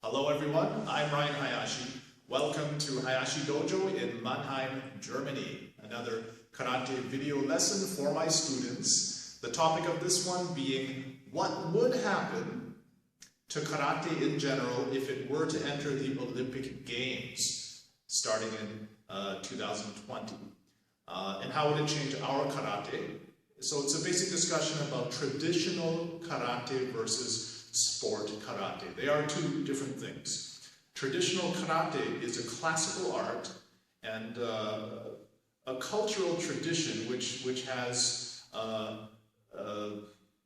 Hello everyone, I'm Ryan Hayashi. Welcome to Hayashi Dojo in Mannheim, Germany. Another karate video lesson for my students. The topic of this one being what would happen to karate in general if it were to enter the Olympic Games starting in 2020. And how would it change our karate? So it's a basic discussion about traditional karate versus sport karate. They are two different things. Traditional karate is a classical art and a cultural tradition which has a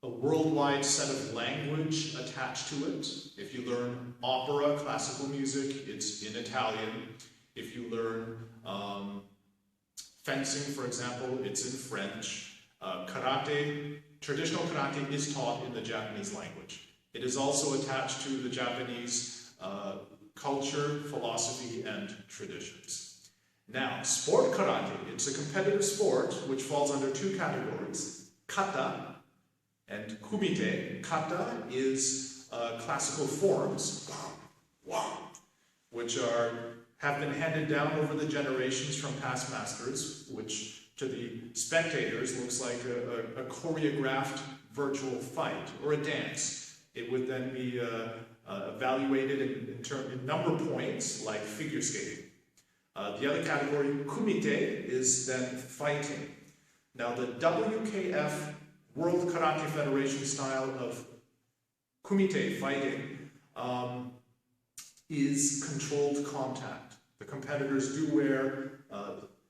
worldwide set of language attached to it. If you learn opera, classical music, it's in Italian. If you learn fencing, for example, it's in French. Traditional karate is taught in the Japanese language. It is also attached to the Japanese culture, philosophy, and traditions. Now, sport karate, it's a competitive sport which falls under two categories, kata and kumite. Kata is classical forms, which have been handed down over the generations from past masters, which to the spectators looks like a choreographed virtual fight or a dance. It would then be evaluated in number points, like figure skating. The other category, kumite, is then fighting. Now, the WKF, World Karate Federation style of kumite fighting, is controlled contact. The competitors do wear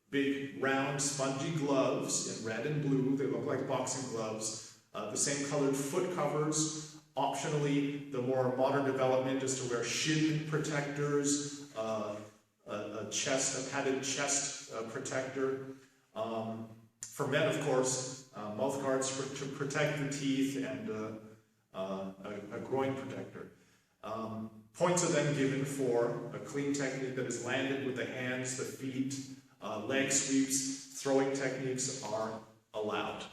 big, round, spongy gloves in red and blue. They look like boxing gloves. The same colored foot covers. Optionally, the more modern development is to wear shin protectors, a padded chest protector. For men, of course, mouth guards to protect the teeth and a groin protector. Points are then given for a clean technique that is landed with the hands, the feet, leg sweeps, throwing techniques are allowed.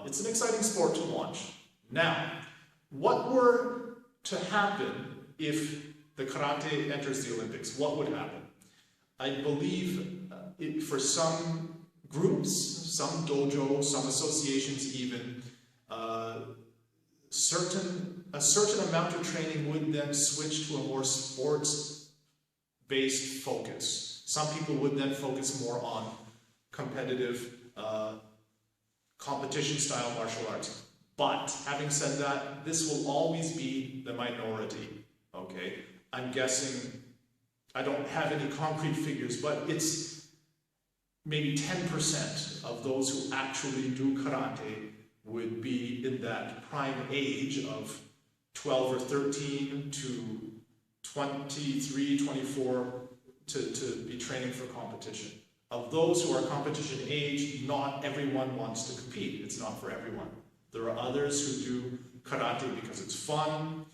It's an exciting sport to watch. Now, what were to happen if the karate enters the Olympics? What would happen? I believe for some groups, some dojos, some associations even, a certain amount of training would then switch to a more sports-based focus. Some people would then focus more on competitive competition-style martial arts. But, having said that, this will always be the minority, okay? I'm guessing, I don't have any concrete figures, but it's maybe 10% of those who actually do karate would be in that prime age of 12 or 13 to 23, 24 to be training for competition. Of those who are competition age, not everyone wants to compete. It's not for everyone. There are others who do karate because it's fun,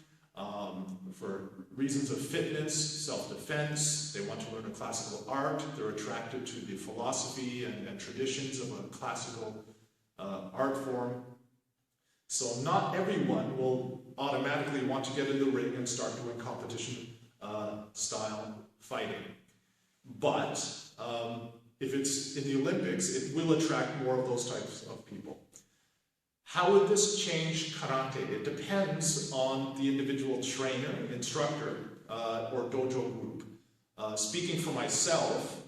for reasons of fitness, self-defense. They want to learn a classical art. They're attracted to the philosophy and traditions of a classical art form. So not everyone will automatically want to get in the ring and start doing competition style fighting. But if it's in the Olympics, it will attract more of those types of people. How would this change karate? It depends on the individual trainer, instructor, or dojo group. Speaking for myself,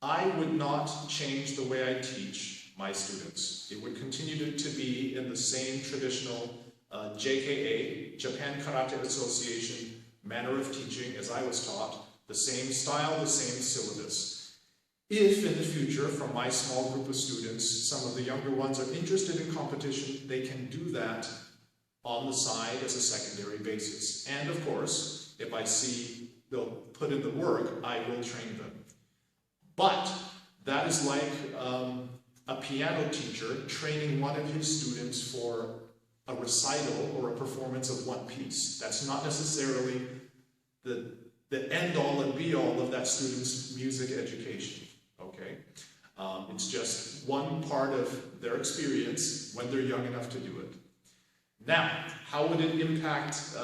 I would not change the way I teach my students. It would continue to be in the same traditional JKA, Japan Karate Association, manner of teaching as I was taught, the same style, the same syllabus. If in the future, from my small group of students, some of the younger ones are interested in competition, they can do that on the side as a secondary basis. And of course, if I see they'll put in the work, I will train them. But that is like a piano teacher training one of his students for a recital or a performance of one piece. That's not necessarily the end-all and be-all of that student's music education. Okay, it's just one part of their experience when they're young enough to do it. Now, how would it impact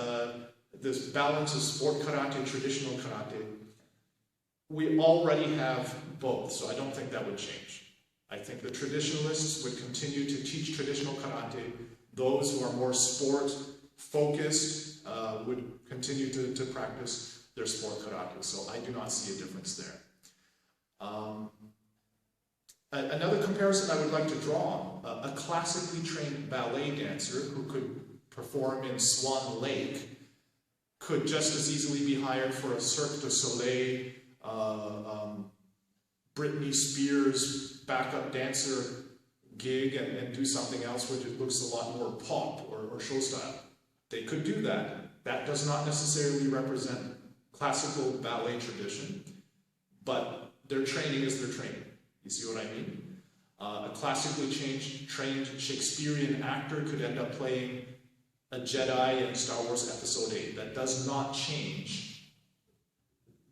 this balance of sport karate, traditional karate, we already have both, so I don't think that would change. I think the traditionalists would continue to teach traditional karate. Those who are more sport-focused would continue to practice their sport karate. So I do not see a difference there. Another comparison I would like to draw, a classically trained ballet dancer who could perform in Swan Lake could just as easily be hired for a Cirque du Soleil, Britney Spears backup dancer gig and do something else which looks a lot more pop or show style. They could do that. That does not necessarily represent classical ballet tradition, but their training is their training. You see what I mean? A classically trained Shakespearean actor could end up playing a Jedi in Star Wars Episode 8. That does not change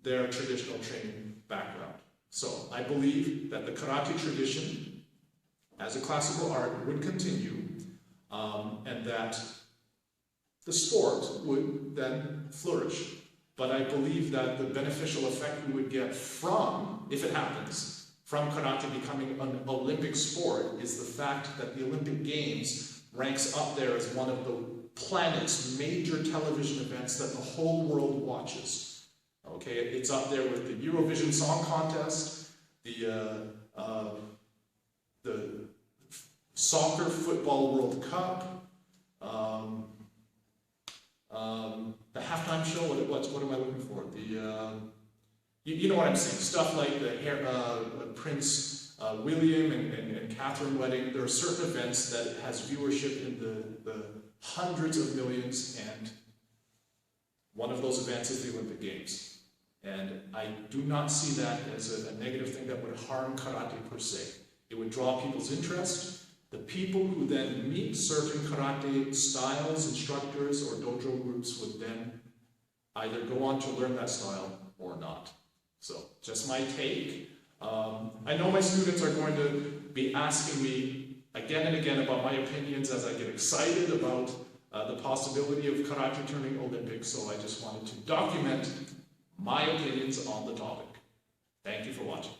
their traditional training background. So I believe that the karate tradition as a classical art would continue, and that the sport would then flourish. But I believe that the beneficial effect we would get from, if it happens, from karate becoming an Olympic sport is the fact that the Olympic Games ranks up there as one of the planet's major television events that the whole world watches. Okay, it's up there with the Eurovision Song Contest, the Soccer Football World Cup, the halftime show. What am I looking for? You know what I'm saying? Stuff like the Prince William and Catherine wedding. There are certain events that has viewership in the hundreds of millions, and one of those events is the Olympic Games. And I do not see that as a negative thing that would harm karate per se. It would draw people's interest. The people who then meet certain karate styles, instructors, or dojo groups would then either go on to learn that style or not. So, just my take. I know my students are going to be asking me again and again about my opinions as I get excited about the possibility of karate turning Olympic, so I just wanted to document my opinions on the topic. Thank you for watching.